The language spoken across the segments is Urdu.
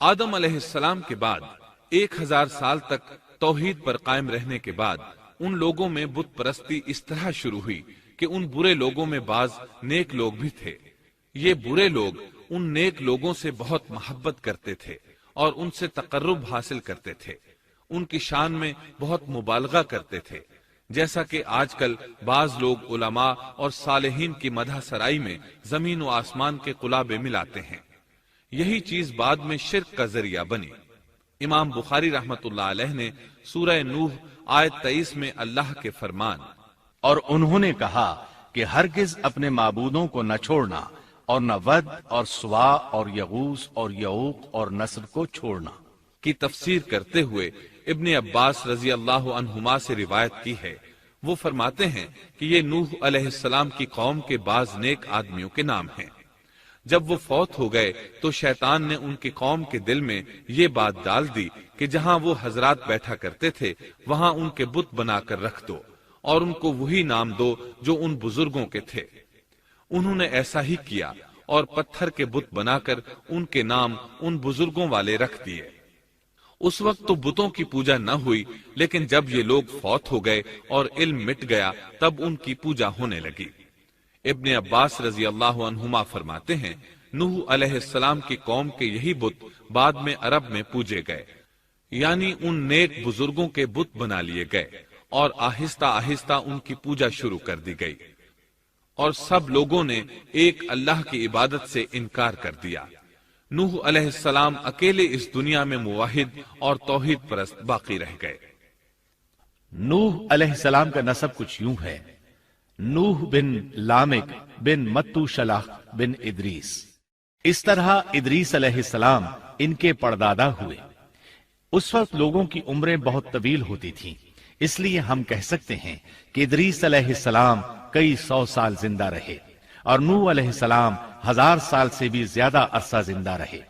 آدم علیہ السلام کے بعد 1000 سال تک توحید پر قائم رہنے کے بعد ان لوگوں میں بت پرستی اس طرح شروع ہوئی کہ ان برے لوگوں میں بعض نیک لوگ بھی تھے۔ یہ برے لوگ ان نیک لوگوں سے بہت محبت کرتے تھے اور ان سے تقرب حاصل کرتے تھے، ان کی شان میں بہت مبالغہ کرتے تھے، جیسا کہ آج کل بعض لوگ علماء اور صالحین کی مدح سرائی میں زمین و آسمان کے قلابے ملاتے ہیں۔ یہی چیز بعد میں شرک کا ذریعہ بنی۔ امام بخاری رحمت اللہ علیہ نے سورہ نوح آیت 23 میں اللہ کے فرمان اور انہوں نے کہا کہ ہرگز اپنے معبودوں کو نہ چھوڑنا اور نہ ود اور سوا اور یغوث اور یعوق اور نصر کو چھوڑنا کی تفسیر کرتے ہوئے ابن عباس رضی اللہ عنہما سے روایت کی ہے۔ وہ فرماتے ہیں کہ یہ نوح علیہ السلام کی قوم کے بعض نیک آدمیوں کے نام ہیں۔ جب وہ فوت ہو گئے تو شیطان نے ان کی قوم کے دل میں یہ بات ڈال دی کہ جہاں وہ حضرات بیٹھا کرتے تھے وہاں ان کے بت بنا کر رکھ دو اور ان کو وہی نام دو جو ان بزرگوں کے تھے۔ انہوں نے ایسا ہی کیا اور پتھر کے بت بنا کر ان کے نام ان بزرگوں والے رکھ دیے۔ اس وقت تو بتوں کی پوجا نہ ہوئی، لیکن جب یہ لوگ فوت ہو گئے اور علم مٹ گیا تب ان کی پوجا ہونے لگی۔ ابن عباس رضی اللہ عنہما فرماتے ہیں نوح علیہ السلام کی قوم کے یہی بت بعد میں عرب میں پوجے گئے، یعنی ان نیک بزرگوں کے بت بنا لیے گئے اور آہستہ آہستہ ان کی پوجا شروع کر دی گئی، اور سب لوگوں نے ایک اللہ کی عبادت سے انکار کر دیا۔ نوح علیہ السلام اکیلے اس دنیا میں موحد اور توحید پرست باقی رہ گئے۔ نوح علیہ السلام کا نسب کچھ یوں ہے: نوح بن لامک بن متو شلح بن ادریس۔ اس طرح ادریس علیہ السلام ان کے پردادا ہوئے۔ اس وقت لوگوں کی عمریں بہت طویل ہوتی تھیں، اس لیے ہم کہہ سکتے ہیں کہ ادریس علیہ السلام کئی 100 سال زندہ رہے اور نوح علیہ السلام 1000 سال سے بھی زیادہ عرصہ زندہ رہے۔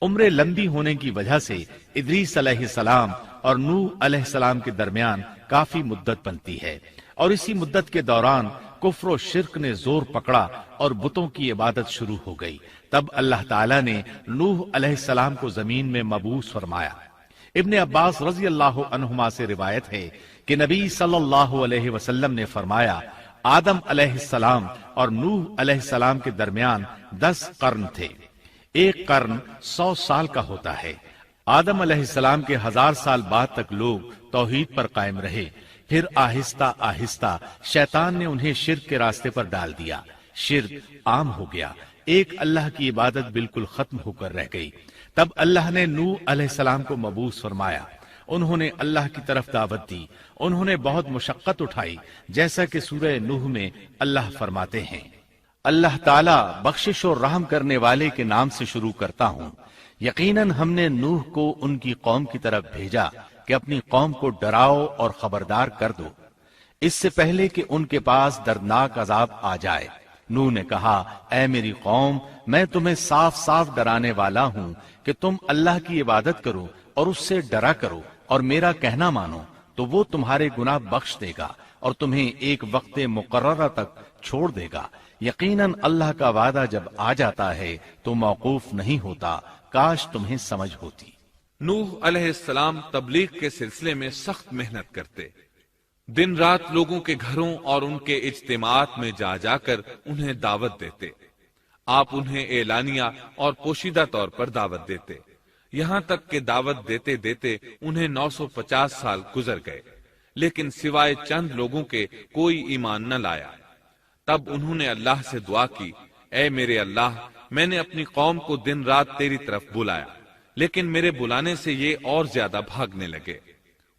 عمریں لمبی ہونے کی وجہ سے ادریس علیہ السلام اور نوح علیہ السلام کے درمیان کافی مدت بنتی ہے، اور اسی مدت کے دوران کفر و شرک نے زور پکڑا اور بتوں کی عبادت شروع ہو گئی۔ تب اللہ تعالیٰ نے نوح علیہ السلام کو زمین میں مبعوث فرمایا۔ ابن عباس رضی اللہ عنہما سے روایت ہے کہ نبی صلی اللہ علیہ وسلم نے فرمایا آدم علیہ السلام اور نوح علیہ السلام کے درمیان 10 قرن تھے۔ ایک قرن 100 سال کا ہوتا ہے۔ آدم علیہ السلام کے 1000 سال بعد تک لوگ توحید پر قائم رہے، پھر آہستہ آہستہ شیطان نے انہیں شرک کے راستے پر ڈال دیا، شرک عام ہو گیا، ایک اللہ کی عبادت بالکل ختم ہو کر رہ گئی۔ تب اللہ نے نوح علیہ السلام کو مبعوث فرمایا، انہوں نے اللہ کی طرف دعوت دی، انہوں نے بہت مشقت اٹھائی، جیسا کہ سورہ نوح میں اللہ فرماتے ہیں اللہ تعالیٰ بخشش اور رحم کرنے والے کے نام سے شروع کرتا ہوں۔ یقیناً ہم نے نوح کو ان کی قوم کی طرف بھیجا کہ اپنی قوم کو ڈراؤ اور خبردار کر دو، اس سے پہلے کہ ان کے پاس دردناک عذاب آ جائے۔ نوح نے کہا اے میری قوم، میں تمہیں صاف صاف ڈرانے والا ہوں کہ تم اللہ کی عبادت کرو اور اس سے ڈرا کرو اور میرا کہنا مانو، تو وہ تمہارے گناہ بخش دے گا اور تمہیں ایک وقت مقررہ تک چھوڑ دے گا۔ یقیناً اللہ کا وعدہ جب آ جاتا ہے تو موقوف نہیں ہوتا، کاش تمہیں سمجھ ہوتی۔ نوح علیہ السلام تبلیغ کے سلسلے میں سخت محنت کرتے، دن رات لوگوں کے گھروں اور ان کے اجتماعات میں جا جا کر انہیں دعوت دیتے۔ آپ انہیں اعلانیہ اور پوشیدہ طور پر دعوت دیتے، یہاں تک کہ دعوت دیتے دیتے انہیں 950 سال گزر گئے، لیکن سوائے چند لوگوں کے کوئی ایمان نہ لایا۔ تب انہوں نے اللہ سے دعا کی اے میرے اللہ، میں نے اپنی قوم کو دن رات تیری طرف بلایا، لیکن میرے بلانے سے یہ اور زیادہ بھاگنے لگے۔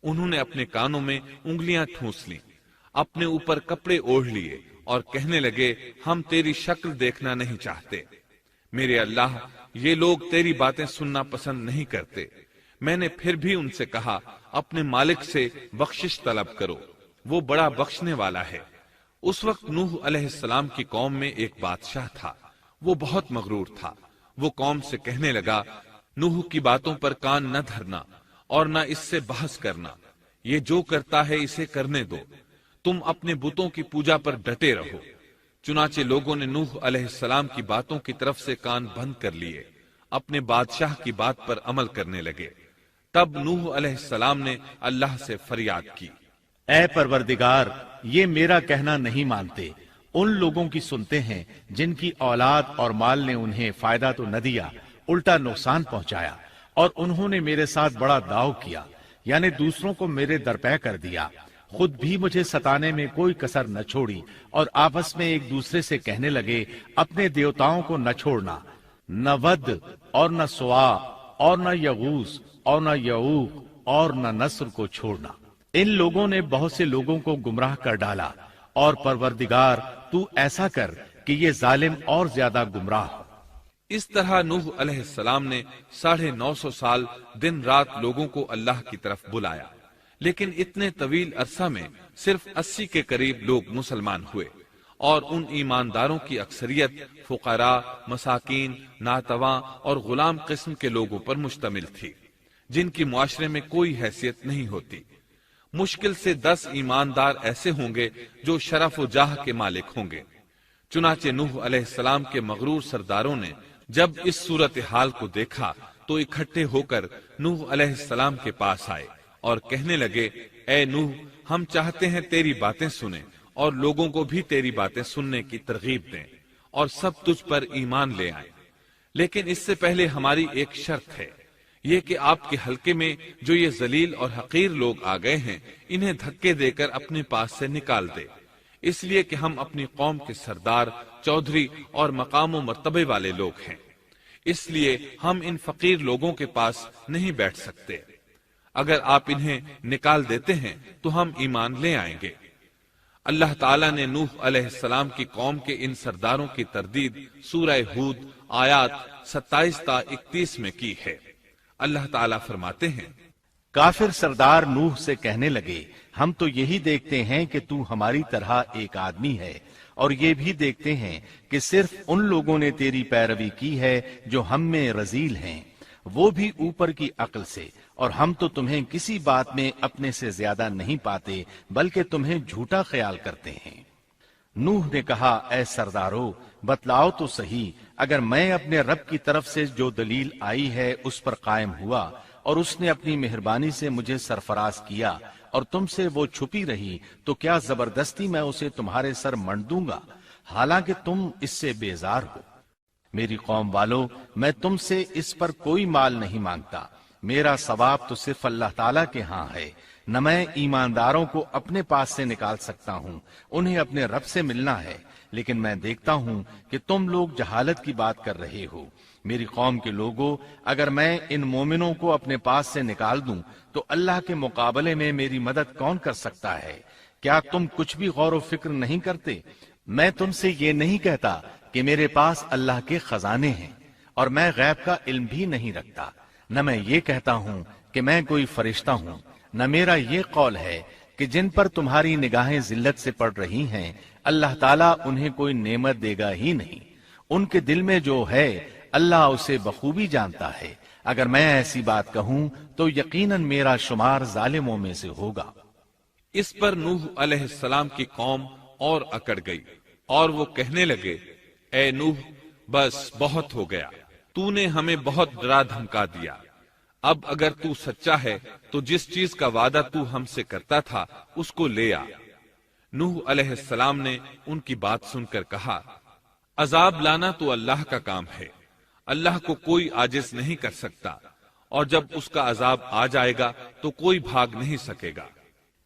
انہوں نے اپنے کانوں میں انگلیاں ٹھونس لیں، اپنے اوپر کپڑے اوڑھ لیے اور کہنے لگے ہم تیری شکل دیکھنا نہیں چاہتے۔ میرے اللہ، یہ لوگ تیری باتیں سننا پسند نہیں کرتے۔ میں نے پھر بھی ان سے کہا اپنے مالک سے بخشش طلب کرو، وہ بڑا بخشنے والا ہے۔ اس وقت نوح علیہ السلام کی قوم میں ایک بادشاہ تھا، وہ بہت مغرور تھا۔ وہ قوم سے کہنے لگا نوح کی باتوں پر کان نہ دھرنا اور نہ اس سے بحث کرنا، یہ جو کرتا ہے اسے کرنے دو، تم اپنے بتوں کی پوجا پر ڈٹے رہو۔ چنانچہ لوگوں نے نوح علیہ السلام کی باتوں کی طرف سے کان بند کر لیے۔ اپنے بادشاہ کی بات پر عمل کرنے لگے۔ تب نوح علیہ السلام نے اللہ سے فریاد کی، اے پروردگار، یہ میرا کہنا نہیں مانتے، ان لوگوں کی سنتے ہیں جن کی اولاد اور مال نے انہیں فائدہ تو نہ دیا، الٹا نقصان پہنچایا، اور انہوں نے میرے ساتھ بڑا داؤ کیا، یعنی دوسروں کو میرے درپے کر دیا، خود بھی مجھے ستانے میں کوئی کسر نہ چھوڑی، اور آپس میں ایک دوسرے سے کہنے لگے اپنے دیوتاؤں کو نہ چھوڑنا، نہ ود اور نہ سوا اور نہ یغوث اور نہ یعوق اور نہ نصر کو چھوڑنا۔ ان لوگوں نے بہت سے لوگوں کو گمراہ کر ڈالا، اور پروردگار تو ایسا کر کہ یہ ظالم اور زیادہ گمراہ ہو۔ اس طرح نوح علیہ السلام نے 950 سال دن رات لوگوں کو اللہ کی طرف بلایا، لیکن اتنے طویل عرصہ میں صرف 80 کے قریب لوگ مسلمان ہوئے، اور ان ایمانداروں کی اکثریت فقراء، مساکین، ناتواں اور غلام قسم کے لوگوں پر مشتمل تھی، جن کی معاشرے میں کوئی حیثیت نہیں ہوتی۔ مشکل سے 10 ایماندار ایسے ہوں گے جو شرف و جاہ کے مالک ہوں گے۔ چنانچہ نوح علیہ السلام کے مغرور سرداروں نے جب اس صورتحال کو دیکھا تو اکٹھے ہو کر نوح علیہ السلام کے پاس آئے اور کہنے لگے، اے نوح، ہم چاہتے ہیں تیری باتیں سنیں اور لوگوں کو بھی تیری باتیں سننے کی ترغیب دیں اور سب تجھ پر ایمان لے آئیں، لیکن اس سے پہلے ہماری ایک شرط ہے، یہ کہ آپ کے حلقے میں جو یہ ذلیل اور حقیر لوگ آ گئے ہیں انہیں دھکے دے کر اپنے پاس سے نکال دے، اس لیے کہ ہم اپنی قوم کے سردار، چودھری اور مقام و مرتبے والے لوگ ہیں، اس لیے ہم ان فقیر لوگوں کے پاس نہیں بیٹھ سکتے، اگر آپ انہیں نکال دیتے ہیں تو ہم ایمان لے آئیں گے۔ اللہ تعالیٰ نے نوح علیہ السلام کی قوم کے ان سرداروں کی تردید سورہ ہود آیات 27 تا 31 میں کی ہے۔ اللہ تعالیٰ فرماتے ہیں، کافر سردار نوح سے کہنے لگے ہم تو یہی دیکھتے ہیں کہ تو ہماری طرح ایک آدمی ہے، اور یہ بھی دیکھتے ہیں کہ صرف ان لوگوں نے تیری پیروی کی ہے جو ہم میں رذیل ہیں، وہ بھی اوپر کی عقل سے، اور ہم تو تمہیں کسی بات میں اپنے سے زیادہ نہیں پاتے بلکہ تمہیں جھوٹا خیال کرتے ہیں۔ نوح نے کہا، اے سردارو، بتلاؤ تو صحیح، اگر میں اپنے رب کی طرف سے جو دلیل آئی ہے اس پر قائم ہوا اور اس نے اپنی مہربانی سے مجھے سرفراز کیا اور تم سے وہ چھپی رہی، تو کیا زبردستی میں اسے تمہارے سر منڈ دوں گا، حالانکہ تم اس سے بیزار ہو۔ میری قوم والو، میں تم سے اس پر کوئی مال نہیں مانگتا، میرا ثواب تو صرف اللہ تعالیٰ کے ہاں ہے، نہ میں ایمانداروں کو اپنے پاس سے نکال سکتا ہوں، انہیں اپنے رب سے ملنا ہے، لیکن میں دیکھتا ہوں کہ تم لوگ جہالت کی بات کر رہے ہو۔ میری قوم کے لوگوں، اگر میں ان مومنوں کو اپنے پاس سے نکال دوں تو اللہ کے مقابلے میں میری مدد کون کر سکتا ہے؟ کیا تم کچھ بھی غور و فکر نہیں کرتے؟ میں تم سے یہ نہیں کہتا کہ میرے پاس اللہ کے خزانے ہیں اور میں غیب کا علم بھی نہیں رکھتا، نہ میں یہ کہتا ہوں کہ میں کوئی فرشتہ ہوں، نہ میرا یہ قول ہے کہ جن پر تمہاری نگاہیں ذلت سے پڑ رہی ہیں اللہ تعالیٰ انہیں کوئی نعمت دے گا ہی نہیں، ان کے دل میں جو ہے اللہ اسے بخوبی جانتا ہے، اگر میں ایسی بات کہوں تو یقیناً میرا شمار ظالموں میں سے ہوگا۔ اس پر نوح علیہ السلام کی قوم اور اکڑ گئی اور وہ کہنے لگے، اے نوح، بس بہت ہو گیا، تو نے ہمیں بہت ڈرا دھمکا دیا، اب اگر تو سچا ہے تو جس چیز کا وعدہ تو ہم سے کرتا تھا اس کو لے آ۔ نوح علیہ السلام نے ان کی بات سن کر کہا، عذاب لانا تو اللہ کا کام ہے، اللہ کو کوئی عاجز نہیں کر سکتا، اور جب اس کا عذاب آ جائے گا تو کوئی بھاگ نہیں سکے گا۔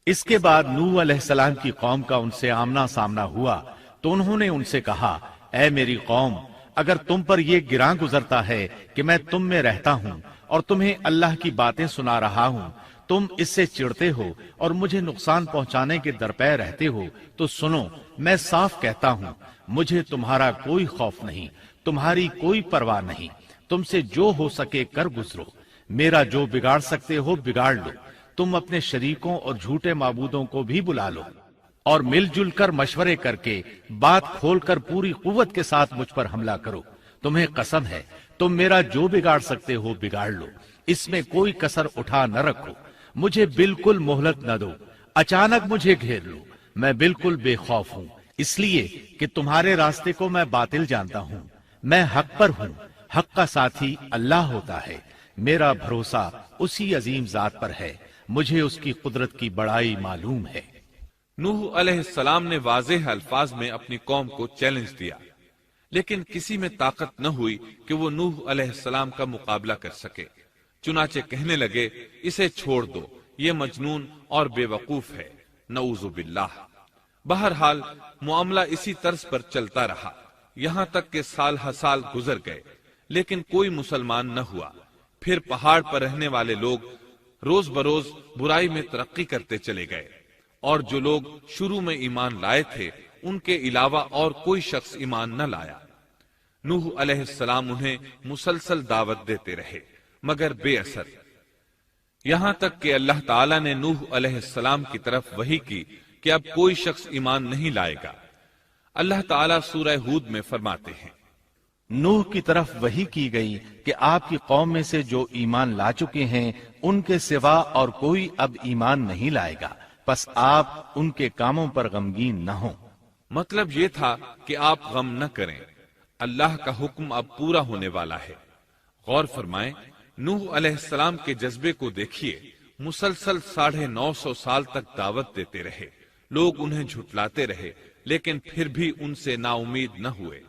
اس کے بعد نوح علیہ السلام کی قوم کا ان سے آمنا سامنا ہوا تو انہوں نے ان سے کہا، اے میری قوم، اگر تم پر یہ گراں گزرتا ہے کہ میں تم میں رہتا ہوں اور تمہیں اللہ کی باتیں سنا رہا ہوں، تم اس سے چڑھتے ہو اور مجھے نقصان پہنچانے کے درپے رہتے ہو، تو سنو، میں صاف کہتا ہوں، مجھے تمہارا کوئی خوف نہیں، تمہاری کوئی پرواہ نہیں، تم سے جو ہو سکے کر گزرو، میرا جو بگاڑ سکتے ہو بگاڑ لو، تم اپنے شریکوں اور جھوٹے معبودوں کو بھی بلا لو اور مل جل کر مشورے کر کے بات کھول کر پوری قوت کے ساتھ مجھ پر حملہ کرو، تمہیں قسم ہے تم میرا جو بگاڑ سکتے ہو بگاڑ لو، اس میں کوئی کسر اٹھا نہ رکھو، مجھے بالکل مہلت نہ دو، اچانک مجھے گھیر لو، میں بالکل بے خوف ہوں، اس لیے کہ تمہارے راستے کو میں باطل جانتا ہوں، میں حق پر ہوں، حق کا ساتھی اللہ ہوتا ہے، میرا بھروسہ اسی عظیم ذات پر ہے، مجھے اس کی قدرت کی بڑائی معلوم ہے۔ نوح علیہ السلام نے واضح الفاظ میں اپنی قوم کو چیلنج دیا، لیکن کسی میں طاقت نہ ہوئی کہ وہ نوح علیہ السلام کا مقابلہ کر سکے۔ چنانچہ کہنے لگے، اسے چھوڑ دو، یہ مجنون اور بے وقوف ہے، نعوذ باللہ۔ بہرحال معاملہ اسی طرز پر چلتا رہا، یہاں تک کہ سال ہر سال گزر گئے، لیکن کوئی مسلمان نہ ہوا۔ پھر پہاڑ پر رہنے والے لوگ روز بروز برائی میں ترقی کرتے چلے گئے، اور جو لوگ شروع میں ایمان لائے تھے ان کے علاوہ اور کوئی شخص ایمان نہ لایا۔ نوح علیہ السلام انہیں مسلسل دعوت دیتے رہے مگر بے اثر، یہاں تک کہ اللہ تعالیٰ نے نوح علیہ السلام کی طرف وحی کی کہ اب کوئی شخص ایمان نہیں لائے گا۔ اللہ تعالیٰ سورہ ہود میں فرماتے ہیں، نوح کی طرف وحی کی گئی کہ آپ کی قوم میں سے جو ایمان لا چکے ہیں ان کے سوا اور کوئی اب ایمان نہیں لائے گا، پس آپ ان کے کاموں پر غمگین نہ ہوں۔ مطلب یہ تھا کہ آپ غم نہ کریں، اللہ کا حکم اب پورا ہونے والا ہے۔ غور فرمائیں، نوح علیہ السلام کے جذبے کو دیکھیے، مسلسل 950 سال تک دعوت دیتے رہے، لوگ انہیں جھٹلاتے رہے، لیکن پھر بھی ان سے نا امید نہ ہوئے۔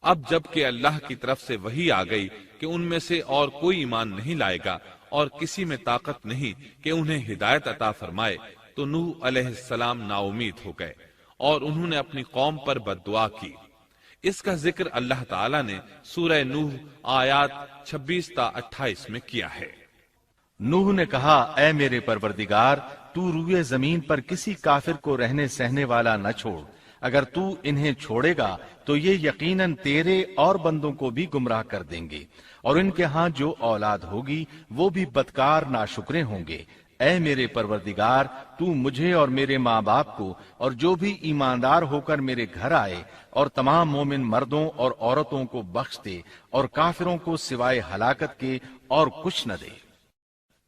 اب جب کہ اللہ کی طرف سے وحی آ گئی کہ ان میں سے اور کوئی ایمان نہیں لائے گا اور کسی میں طاقت نہیں کہ انہیں ہدایت عطا فرمائے، تو نوح علیہ السلام نا امید ہو گئے اور انہوں نے اپنی قوم پر بد دعا کی۔ اس کا ذکر اللہ تعالیٰ نے سورہ نوح آیات 26 تا 28 میں کیا ہے۔ نوح نے کہا، اے میرے پروردگار، تو روئے زمین پر کسی کافر کو رہنے سہنے والا نہ چھوڑ، اگر تو انہیں چھوڑے گا تو یہ یقیناً تیرے اور بندوں کو بھی گمراہ کر دیں گے، اور ان کے ہاں جو اولاد ہوگی وہ بھی بدکار ناشکرے ہوں گے۔ اے میرے پروردگار، تو مجھے اور میرے ماں باپ کو اور جو بھی ایماندار ہو کر میرے گھر آئے اور تمام مومن مردوں اور عورتوں کو بخش دے، اور کافروں کو سوائے ہلاکت کے اور کچھ نہ دے۔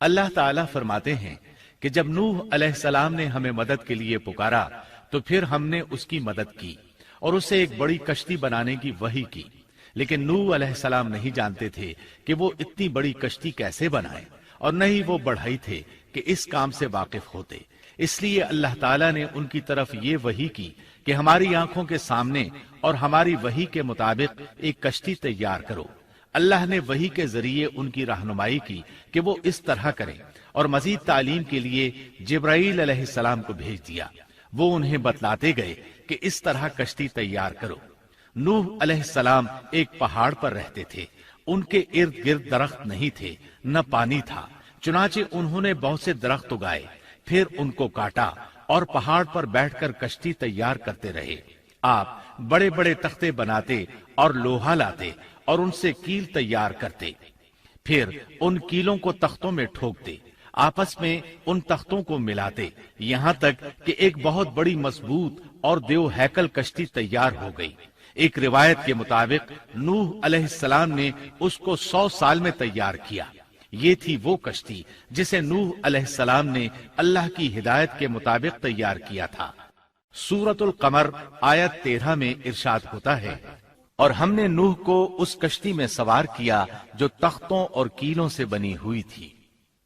اللہ تعالیٰ فرماتے ہیں کہ جب نوح علیہ السلام نے ہمیں مدد کے لیے پکارا تو پھر ہم نے اس کی مدد کی اور اسے ایک بڑی کشتی بنانے کی وحی کی، لیکن نوح علیہ السلام نہیں جانتے تھے کہ وہ اتنی بڑی کشتی کیسے بنائے، اور نہ ہی وہ بڑھئی تھے کہ اس کام سے واقف ہوتے۔ اس لیے اللہ تعالیٰ نے ان کی طرف یہ وحی کی کہ ہماری آنکھوں کے سامنے اور ہماری وحی کے مطابق ایک کشتی تیار کرو۔ اللہ نے وحی کے ذریعے ان کی رہنمائی کی کہ وہ اس طرح کریں، اور مزید تعلیم کے لیے جبرائیل علیہ السلام کو بھیج دیا۔ وہ انہیں بتلاتے گئے کہ اس طرح کشتی تیار کرو۔ نوح علیہ السلام ایک پہاڑ پر رہتے تھے، ان کے ارد گرد درخت نہیں تھے، نہ پانی تھا، چنانچہ انہوں نے بہت سے درخت اگائے، پھر ان کو کاٹا اور پہاڑ پر بیٹھ کر کشتی تیار کرتے رہے۔ آپ بڑے بڑے تختے بناتے اور لوہا لاتے اور ان سے کیل تیار کرتے، پھر ان کیلوں کو تختوں میں ٹھوکتے، آپس میں ان تختوں کو ملاتے، یہاں تک کہ ایک بہت بڑی مضبوط اور دیو ہیکل کشتی تیار ہو گئی۔ ایک روایت کے مطابق نوح علیہ السلام نے اس کو 100 سال میں تیار کیا۔ یہ تھی وہ کشتی جسے نوح علیہ السلام نے اللہ کی ہدایت کے مطابق تیار کیا تھا۔ سورۃ القمر آیت 13 میں ارشاد ہوتا ہے، اور ہم نے نوح کو اس کشتی میں سوار کیا جو تختوں اور کیلوں سے بنی ہوئی تھی۔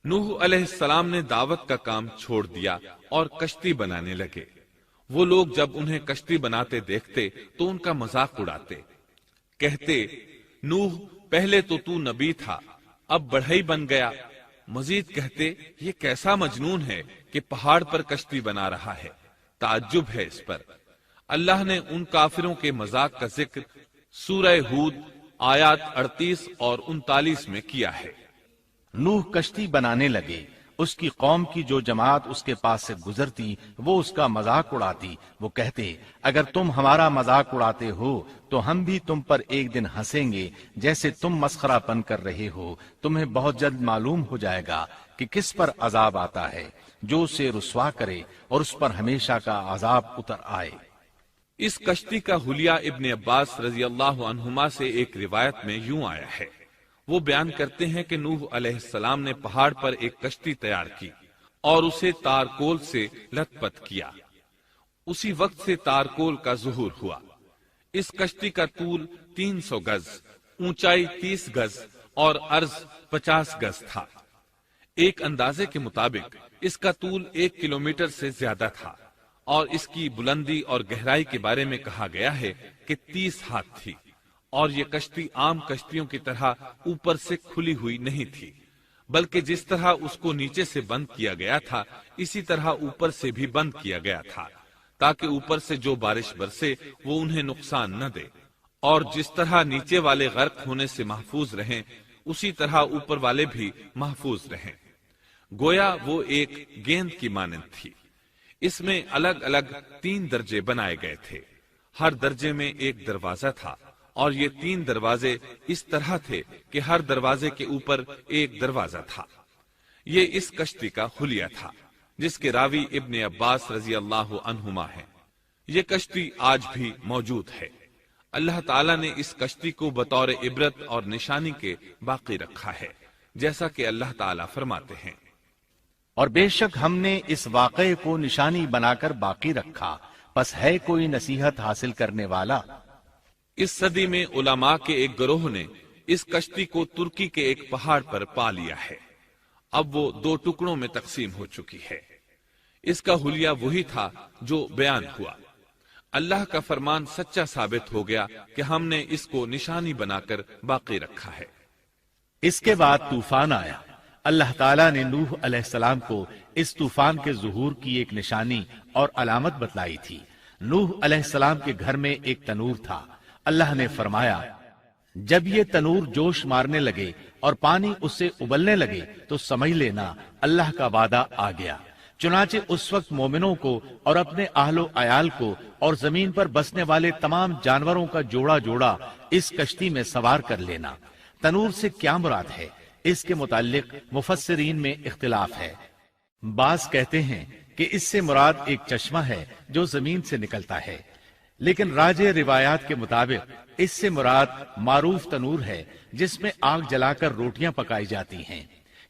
نوح علیہ السلام نے دعوت کا کام چھوڑ دیا اور کشتی بنانے لگے۔ وہ لوگ جب انہیں کشتی بناتے دیکھتے تو ان کا مذاق اڑاتے، کہتے، نوح پہلے تو نبی تھا، اب بڑھئی بن گیا۔ مزید کہتے، یہ کیسا مجنون ہے کہ پہاڑ پر کشتی بنا رہا ہے، تعجب ہے اس پر۔ اللہ نے ان کافروں کے مذاق کا ذکر سورہ ہود آیات 38 اور 39 میں کیا ہے۔ نوح کشتی بنانے لگے، اس کی قوم کی جو جماعت اس کے پاس سے گزرتی وہ اس کا مذاق اڑاتی۔ وہ کہتے، اگر تم ہمارا مذاق اڑاتے ہو تو ہم بھی تم پر ایک دن ہنسیں گے جیسے تم مسخرہ پن کر رہے ہو۔ تمہیں بہت جلد معلوم ہو جائے گا کہ کس پر عذاب آتا ہے، جو اسے رسوا کرے اور اس پر ہمیشہ کا عذاب اتر آئے۔ اس کشتی کا حلیہ ابن عباس رضی اللہ عنہما سے ایک روایت میں یوں آیا ہے۔ وہ بیان کرتے ہیں کہ نوح علیہ السلام نے پہاڑ پر ایک کشتی تیار کی اور اسے تارکول سے لت پت کیا۔ اسی وقت سے تارکول کا ظہور ہوا۔ اس کشتی کا طول 300 گز، اونچائی 30 گز اور عرض 50 گز تھا۔ ایک اندازے کے مطابق اس کا طول 1 کلومیٹر سے زیادہ تھا، اور اس کی بلندی اور گہرائی کے بارے میں کہا گیا ہے کہ 30 ہاتھ تھی، اور یہ کشتی عام کشتیوں کی طرح اوپر سے کھلی ہوئی نہیں تھی، بلکہ جس طرح اس کو نیچے سے بند کیا گیا تھا اسی طرح اوپر سے بھی بند کیا گیا تھا، تاکہ اوپر سے جو بارش برسے وہ انہیں نقصان نہ دے، اور جس طرح نیچے والے غرق ہونے سے محفوظ رہیں اسی طرح اوپر والے بھی محفوظ رہیں۔ گویا وہ ایک گیند کی مانند تھی۔ اس میں الگ الگ 3 درجے بنائے گئے تھے، ہر درجے میں ایک دروازہ تھا، اور یہ 3 دروازے اس طرح تھے کہ ہر دروازے کے اوپر ایک دروازہ تھا۔ یہ اس کشتی کا حلیہ تھا، جس کے راوی ابن عباس رضی اللہ عنہما ہیں۔ یہ کشتی آج بھی موجود ہے۔ اللہ تعالیٰ نے اس کشتی کو بطور عبرت اور نشانی کے باقی رکھا ہے، جیسا کہ اللہ تعالیٰ فرماتے ہیں، اور بے شک ہم نے اس واقعے کو نشانی بنا کر باقی رکھا، پس ہے کوئی نصیحت حاصل کرنے والا۔ اس صدی میں علماء کے ایک گروہ نے اس کشتی کو ترکی کے ایک پہاڑ پر پا لیا ہے۔ اب وہ 2 ٹکڑوں میں تقسیم ہو چکی ہے۔ اس کا حلیہ وہی تھا جو بیان ہوا۔ اللہ کا فرمان سچا ثابت ہو گیا کہ ہم نے اس کو نشانی بنا کر باقی رکھا ہے۔ اس کے بعد طوفان آیا۔ اللہ تعالیٰ نے نوح علیہ السلام کو اس طوفان کے ظہور کی ایک نشانی اور علامت بتلائی تھی۔ نوح علیہ السلام کے گھر میں ایک تنور تھا۔ اللہ نے فرمایا، جب یہ تنور جوش مارنے لگے اور پانی اس سے ابلنے لگے تو سمجھ لینا اللہ کا وعدہ آ گیا۔ چنانچہ اس وقت مومنوں کو اور اپنے اہل و عیال کو اور زمین پر بسنے والے تمام جانوروں کا جوڑا جوڑا اس کشتی میں سوار کر لینا۔ تنور سے کیا مراد ہے، اس کے متعلق مفسرین میں اختلاف ہے۔ بعض کہتے ہیں کہ اس سے مراد ایک چشمہ ہے جو زمین سے نکلتا ہے، لیکن راجح روایات کے مطابق اس سے مراد معروف تنور ہے جس میں آگ جلا کر روٹیاں پکائی جاتی ہیں۔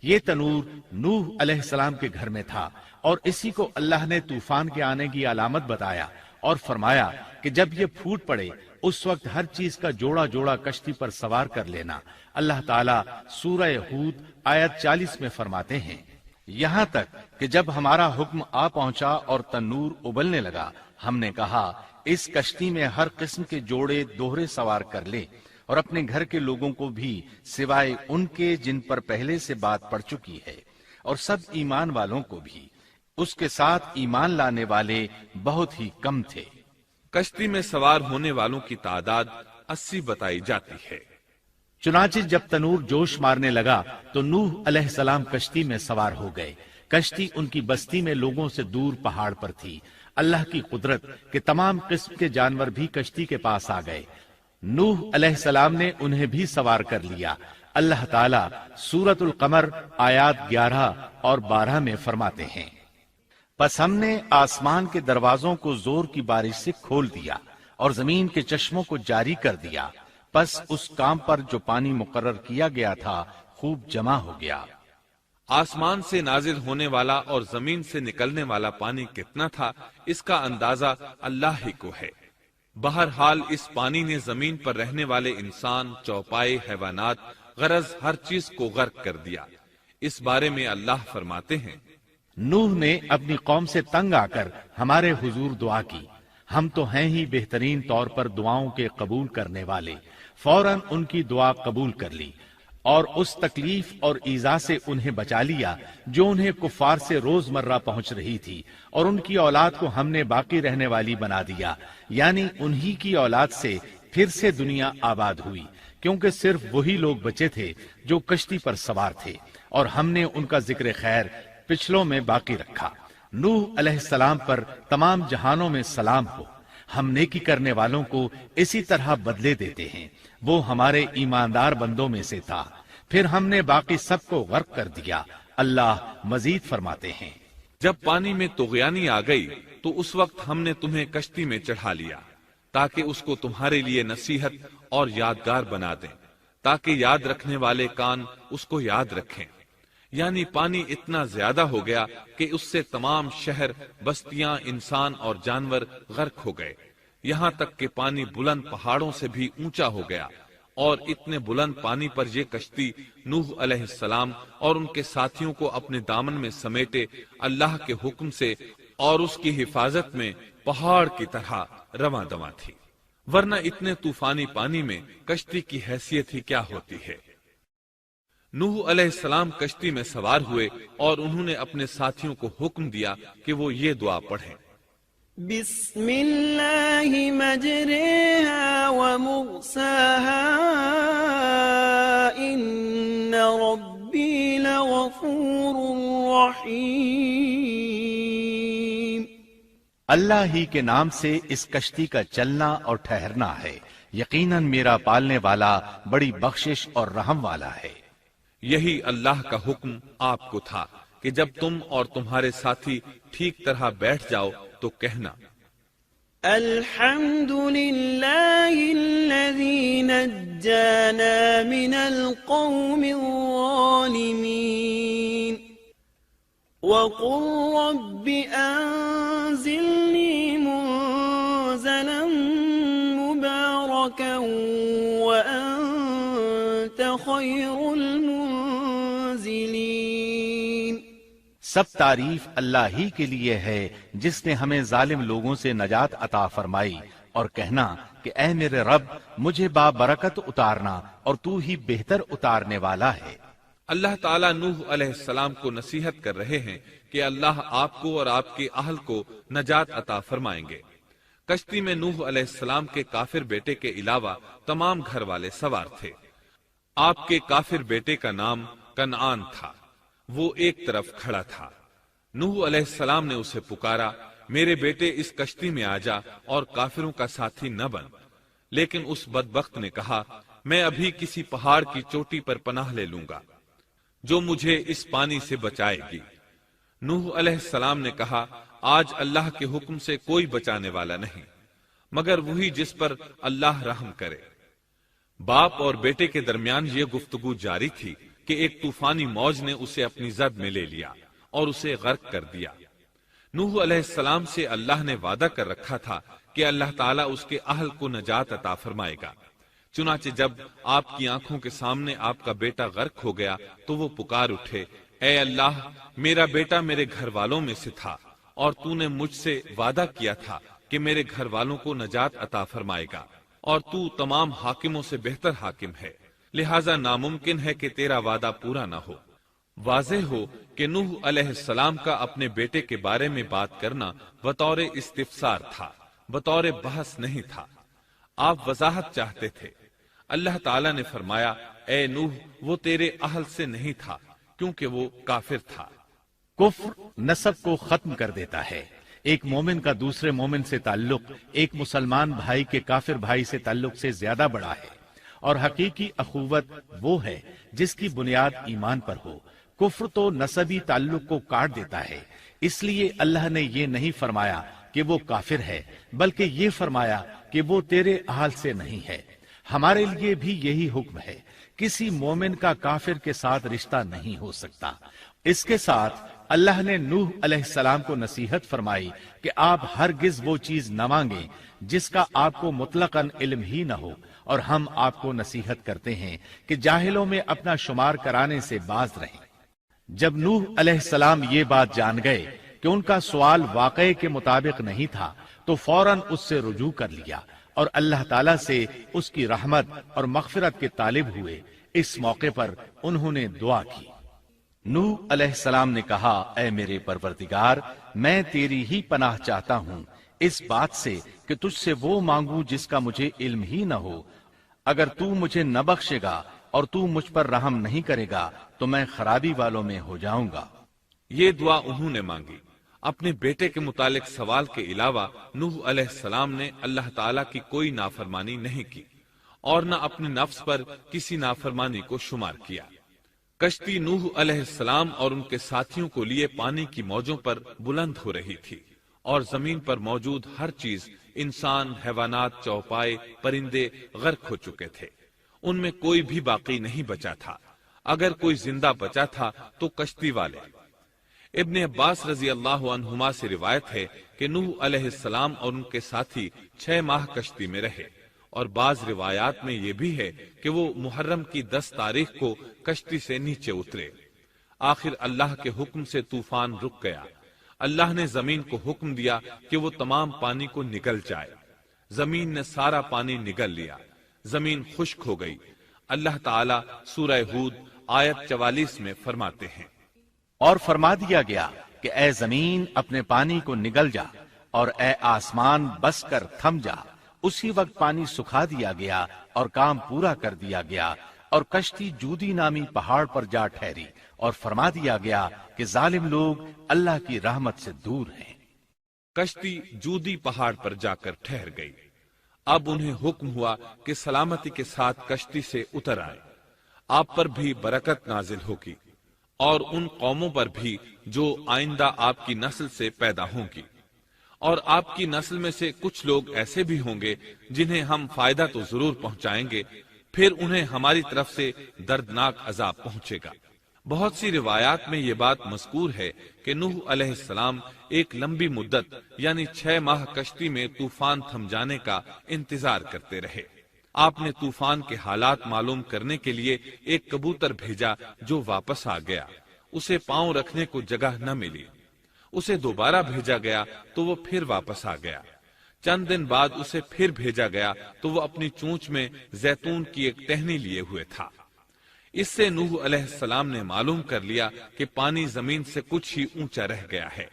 یہ تنور نوح علیہ السلام کے گھر میں تھا، اور اسی کو اللہ نے طوفان کے آنے کی علامت بتایا اور فرمایا کہ جب یہ پھوٹ پڑے اس وقت ہر چیز کا جوڑا جوڑا کشتی پر سوار کر لینا۔ اللہ تعالیٰ سورہ ہود آیت 40 میں فرماتے ہیں، یہاں تک کہ جب ہمارا حکم آ پہنچا اور تنور ابلنے لگا، ہم نے کہا اس کشتی میں ہر قسم کے جوڑے دوہرے سوار کر لے، اور اپنے گھر کے لوگوں کو بھی سوائے ان کے جن پر پہلے سے بات پڑ چکی ہے، اور سب ایمان والوں کو بھی۔ اس کے ساتھ ایمان لانے والے بہت ہی کم تھے۔ کشتی میں سوار ہونے والوں کی تعداد 80 بتائی جاتی ہے۔ چنانچہ جب تنور جوش مارنے لگا تو نوح علیہ السلام کشتی میں سوار ہو گئے۔ کشتی ان کی بستی میں لوگوں سے دور پہاڑ پر تھی۔ اللہ کی قدرت کہ تمام قسم کے جانور بھی کشتی کے پاس آ گئے۔ نوح علیہ السلام نے انہیں بھی سوار کر لیا۔ اللہ تعالیٰ سورۃ القمر آیات 11 اور 12 میں فرماتے ہیں، پس ہم نے آسمان کے دروازوں کو زور کی بارش سے کھول دیا اور زمین کے چشموں کو جاری کر دیا، پس اس کام پر جو پانی مقرر کیا گیا تھا خوب جمع ہو گیا۔ آسمان سے نازل ہونے والا اور زمین سے نکلنے والا پانی کتنا تھا، اس کا اندازہ اللہ ہی کو ہے۔ بہرحال اس پانی نے زمین پر رہنے والے انسان، چوپائے، حیوانات، غرض ہر چیز کو غرق کر دیا۔ اس بارے میں اللہ فرماتے ہیں، نوح نے اپنی قوم سے تنگ آ کر ہمارے حضور دعا کی، ہم تو ہیں ہی بہترین طور پر دعاؤں کے قبول کرنے والے۔ فوراً ان کی دعا قبول کر لی اور اس تکلیف اور ایذا سے انہیں بچا لیا جو انہیں کفار سے روز مرہ پہنچ رہی تھی، اور ان کی اولاد کو ہم نے باقی رہنے والی بنا دیا، یعنی انہی کی اولاد سے پھر سے دنیا آباد ہوئی، کیونکہ صرف وہی لوگ بچے تھے جو کشتی پر سوار تھے، اور ہم نے ان کا ذکر خیر پچھلوں میں باقی رکھا۔ نوح علیہ السلام پر تمام جہانوں میں سلام ہو۔ ہم نیکی کرنے والوں کو اسی طرح بدلے دیتے ہیں، وہ ہمارے ایماندار بندوں میں سے تھا، پھر ہم نے باقی سب کو غرق کر دیا۔ اللہ مزید فرماتے ہیں، جب پانی میں طغیانی آ گئی تو اس وقت ہم نے تمہیں کشتی میں چڑھا لیا تاکہ اس کو تمہارے لیے نصیحت اور یادگار بنا دیں، تاکہ یاد رکھنے والے کان اس کو یاد رکھیں۔ یعنی پانی اتنا زیادہ ہو گیا کہ اس سے تمام شہر، بستیاں، انسان اور جانور غرق ہو گئے، یہاں تک کہ پانی بلند پہاڑوں سے بھی اونچا ہو گیا اور اتنے بلند پانی پر یہ کشتی نوح علیہ السلام اور ان کے ساتھیوں کو اپنے دامن میں سمیٹے اللہ کے حکم سے اور اس کی حفاظت میں پہاڑ کی طرح رواں دواں تھی، ورنہ اتنے طوفانی پانی میں کشتی کی حیثیت ہی کیا ہوتی ہے۔ نوح علیہ السلام کشتی میں سوار ہوئے اور انہوں نے اپنے ساتھیوں کو حکم دیا کہ وہ یہ دعا پڑھیں، بسم اللہ مجریہا ومرساہا ان ربی لغفور رحیم۔ اللہ ہی کے نام سے اس کشتی کا چلنا اور ٹھہرنا ہے، یقیناً میرا پالنے والا بڑی بخشش اور رحم والا ہے۔ یہی اللہ کا حکم آپ کو تھا کہ جب تم اور تمہارے ساتھی ٹھیک طرح بیٹھ جاؤ تو کہنا، الحمد للہ الذی نجانا من القوم الظالمین وقل رب انزلنی منزلا مبارکا وانت خیر المنزلین۔ سب تعریف اللہ ہی کے لیے ہے جس نے ہمیں ظالم لوگوں سے نجات عطا فرمائی، اور کہنا کہ اے میرے رب مجھے بابرکت اتارنا اور تو ہی بہتر اتارنے والا ہے۔ اللہ تعالیٰ نوح علیہ السلام کو نصیحت کر رہے ہیں کہ اللہ آپ کو اور آپ کے اہل کو نجات عطا فرمائیں گے۔ کشتی میں نوح علیہ السلام کے کافر بیٹے کے علاوہ تمام گھر والے سوار تھے۔ آپ کے کافر بیٹے کا نام کنعان تھا، وہ ایک طرف کھڑا تھا۔ نوح علیہ السلام نے اسے پکارا، میرے بیٹے اس کشتی میں آ جا اور کافروں کا ساتھی نہ بن، لیکن اس بدبخت نے کہا، میں ابھی کسی پہاڑ کی چوٹی پر پناہ لے لوں گا جو مجھے اس پانی سے بچائے گی۔ نوح علیہ السلام نے کہا، آج اللہ کے حکم سے کوئی بچانے والا نہیں مگر وہی جس پر اللہ رحم کرے۔ باپ اور بیٹے کے درمیان یہ گفتگو جاری تھی کہ ایک طوفانی موج نے اسے اپنی زد میں لے لیا اور اسے غرق کر دیا۔ نوح علیہ السلام سے اللہ نے وعدہ کر رکھا تھا کہ اللہ تعالیٰ اس کے اہل کو نجات عطا فرمائے گا۔ چنانچہ جب آپ کی آنکھوں کے سامنے آپ کا بیٹا غرق ہو گیا تو وہ پکار اٹھے، اے اللہ، میرا بیٹا میرے گھر والوں میں سے تھا اور تو نے مجھ سے وعدہ کیا تھا کہ میرے گھر والوں کو نجات عطا فرمائے گا، اور تو تمام حاکموں سے بہتر حاکم ہے، لہذا ناممکن ہے کہ تیرا وعدہ پورا نہ ہو۔ واضح ہو کہ نوح علیہ السلام کا اپنے بیٹے کے بارے میں بات کرنا بطور استفسار تھا، بطور بحث نہیں تھا۔ آپ وضاحت چاہتے تھے۔ اللہ تعالیٰ نے فرمایا، اے نوح، وہ تیرے اہل سے نہیں تھا کیونکہ وہ کافر تھا۔ کفر نسب کو ختم کر دیتا ہے۔ ایک مومن کا دوسرے مومن سے تعلق ایک مسلمان بھائی کے کافر بھائی سے تعلق سے زیادہ بڑا ہے، اور حقیقی اخوت وہ ہے جس کی بنیاد ایمان پر ہو۔ کفر تو نسبی تعلق کو کاٹ دیتا ہے، اس لیے اللہ نے یہ نہیں فرمایا کہ وہ کافر ہے، بلکہ یہ فرمایا کہ وہ تیرے اہل سے نہیں ہے۔ ہمارے لیے بھی یہی حکم ہے، کسی مومن کا کافر کے ساتھ رشتہ نہیں ہو سکتا۔ اس کے ساتھ اللہ نے نوح علیہ السلام کو نصیحت فرمائی کہ آپ ہرگز وہ چیز نہ مانگیں جس کا آپ کو مطلقاً علم ہی نہ ہو، اور ہم آپ کو نصیحت کرتے ہیں کہ جاہلوں میں اپنا شمار کرانے سے باز رہیں۔ جب نوح علیہ السلام یہ بات جان گئے کہ ان کا سوال واقعے کے مطابق نہیں تھا تو فوراً اس سے رجوع کر لیا اور اللہ تعالیٰ سے اس کی رحمت اور مغفرت کے طالب ہوئے۔ اس موقع پر انہوں نے دعا کی۔ نوح علیہ السلام نے کہا، اے میرے پروردگار، میں تیری ہی پناہ چاہتا ہوں اس بات سے کہ تجھ سے وہ مانگوں جس کا مجھے علم ہی نہ ہو۔ اگر تو مجھے نہ بخشے گا اور تو مجھ پر رحم نہیں کرے گا تو میں خرابی والوں میں ہو جاؤں گا۔ یہ دعا انہوں نے مانگی۔ اپنے بیٹے کے متعلق سوال کے علاوہ نوح علیہ السلام نے اللہ تعالیٰ کی کوئی نافرمانی نہیں کی اور نہ اپنے نفس پر کسی نافرمانی کو شمار کیا۔ کشتی نوح علیہ السلام اور ان کے ساتھیوں کو لیے پانی کی موجوں پر بلند ہو رہی تھی، اور زمین پر موجود ہر چیز، انسان، حیوانات، چوپائے، پرندے غرق ہو چکے تھے۔ ان میں کوئی بھی باقی نہیں بچا تھا۔ اگر کوئی زندہ بچا تھا تو کشتی والے۔ ابن عباس رضی اللہ عنہما سے روایت ہے کہ نوح علیہ السلام اور ان کے ساتھی 6 ماہ کشتی میں رہے اور بعض روایات میں یہ بھی ہے کہ وہ محرم کی 10 تاریخ کو کشتی سے نیچے اترے۔ آخر اللہ کے حکم سے طوفان رک گیا۔ اللہ نے زمین کو حکم دیا کہ وہ تمام پانی کو نگل جائے۔ زمین نے سارا پانی نگل لیا، زمین خشک ہو گئی۔ اللہ تعالیٰ سورہ ہود آیت 44 میں فرماتے ہیں، اور فرما دیا گیا کہ اے زمین اپنے پانی کو نگل جا، اور اے آسمان بس کر تھم جا۔ اسی وقت پانی سکھا دیا گیا اور کام پورا کر دیا گیا، اور کشتی جودی نامی پہاڑ پر جا ٹھہری، اور فرما دیا گیا کہ ظالم لوگ اللہ کی رحمت سے دور ہیں۔ کشتی جودی پہاڑ پر جا کر ٹھہر گئی۔ اب انہیں حکم ہوا کہ سلامتی کے ساتھ کشتی سے اتر آئے۔ آپ پر بھی برکت نازل ہوگی، اور ان قوموں پر بھی جو آئندہ آپ کی نسل سے پیدا ہوں گی، اور آپ کی نسل میں سے کچھ لوگ ایسے بھی ہوں گے جنہیں ہم فائدہ تو ضرور پہنچائیں گے، پھر انہیں ہماری طرف سے دردناک عذاب پہنچے گا۔ بہت سی روایات میں یہ بات مذکور ہے کہ نوح علیہ السلام ایک لمبی مدت یعنی 6 ماہ کشتی میں طوفان تھم جانے کا انتظار کرتے رہے۔ آپ نے طوفان کے حالات معلوم کرنے کے لیے ایک کبوتر بھیجا جو واپس آ گیا۔ اسے پاؤں رکھنے کو جگہ نہ ملی۔ اسے دوبارہ بھیجا گیا تو وہ پھر واپس آ گیا۔ چند دن بعد اسے پھر بھیجا گیا تو وہ اپنی چونچ میں زیتون کی ایک ٹہنی لیے ہوئے تھا۔ اس سے نوح علیہ السلام نے معلوم کر لیا کہ پانی زمین سے کچھ ہی اونچا رہ گیا ہے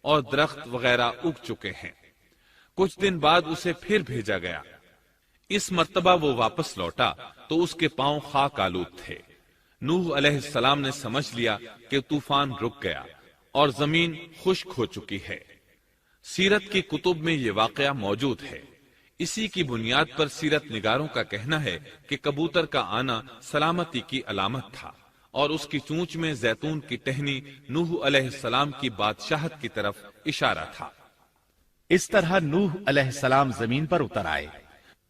اور درخت وغیرہ اگ چکے ہیں۔ کچھ دن بعد اسے پھر بھیجا گیا۔ اس مرتبہ وہ واپس لوٹا تو اس کے پاؤں خاک آلود تھے۔ نوح علیہ السلام نے سمجھ لیا کہ طوفان رک گیا اور زمین خشک ہو چکی ہے۔ سیرت کی کتب میں یہ واقعہ موجود ہے۔ اسی کی بنیاد پر سیرت نگاروں کا کہنا ہے کہ کبوتر کا آنا سلامتی کی علامت تھا، اور اس کی چونچ میں زیتون کی ٹہنی نوح علیہ السلام کی بادشاہت کی طرف اشارہ تھا۔ اس طرح نوح علیہ السلام زمین پر اتر آئے۔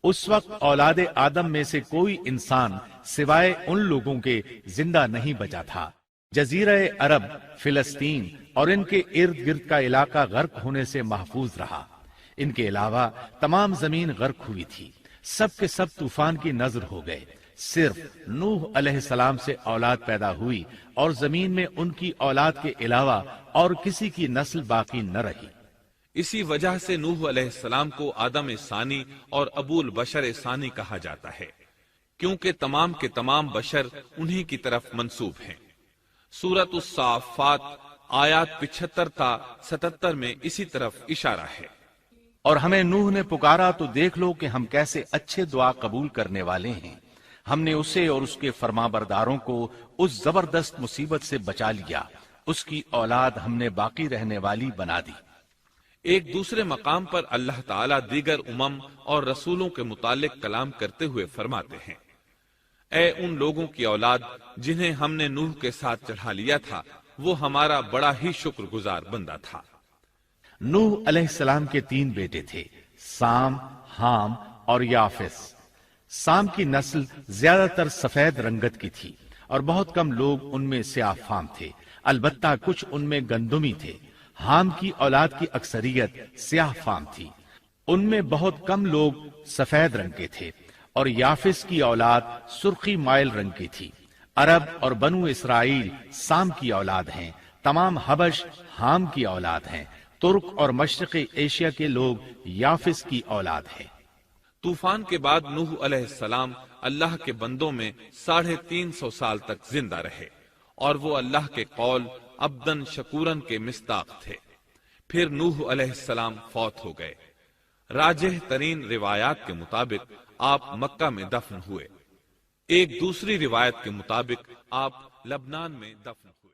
اس وقت اولاد آدم میں سے کوئی انسان سوائے ان لوگوں کے زندہ نہیں بچا تھا۔ جزیرہ عرب، فلسطین اور ان کے ارد گرد کا علاقہ غرق ہونے سے محفوظ رہا۔ ان کے علاوہ تمام زمین غرق ہوئی تھی۔ سب کے سب طوفان کی نذر ہو گئے۔ صرف نوح علیہ السلام سے اولاد پیدا ہوئی، اور زمین میں ان کی اولاد کے علاوہ اور کسی کی نسل باقی نہ رہی۔ اسی وجہ سے نوح علیہ السلام کو آدم ثانی اور ابو البشر ثانی کہا جاتا ہے، کیونکہ تمام کے تمام بشر انہی کی طرف منسوب ہیں۔ سورۃ الصافات آیات 75 تا 77 میں اسی طرف اشارہ ہے۔ اور ہمیں نوح نے پکارا تو دیکھ لو کہ ہم کیسے اچھے دعا قبول کرنے والے ہیں۔ ہم نے اسے اور اس کے فرمانبرداروں کو اس زبردست مصیبت سے بچا لیا۔ اس کی اولاد ہم نے باقی رہنے والی بنا دی۔ ایک دوسرے مقام پر اللہ تعالیٰ دیگر امم اور رسولوں کے متعلق کلام کرتے ہوئے فرماتے ہیں، اے ان لوگوں کی اولاد جنہیں ہم نے نوح کے ساتھ چڑھا لیا تھا، وہ ہمارا بڑا ہی شکر گزار بندہ تھا۔ نوح علیہ السلام کے 3 بیٹے تھے، سام، حام اور یافس۔ سام کی نسل زیادہ تر سفید رنگت کی تھی، اور بہت کم لوگ ان میں سیاہ فام تھے، البتہ کچھ ان میں گندمی تھے۔ حام کی اولاد کی اکثریت سیاہ فام تھی، ان میں بہت کم لوگ سفید رنگ کے تھے، اور یافس کی اولاد سرخی مائل رنگ کی تھی۔ عرب اور بنو اسرائیل سام کی اولاد ہیں، تمام حبش حام کی اولاد ہیں، ترک اور مشرقی ایشیا کے لوگ یافس کی اولاد ہیں۔ طوفان کے بعد نوح علیہ السلام اللہ کے بندوں میں 350 سال تک زندہ رہے، اور وہ اللہ کے قول عبدن شکورن کے مصداق تھے۔ پھر نوح علیہ السلام فوت ہو گئے۔ راجح ترین روایات کے مطابق آپ مکہ میں دفن ہوئے۔ ایک دوسری روایت کے مطابق آپ لبنان میں دفن ہوئے۔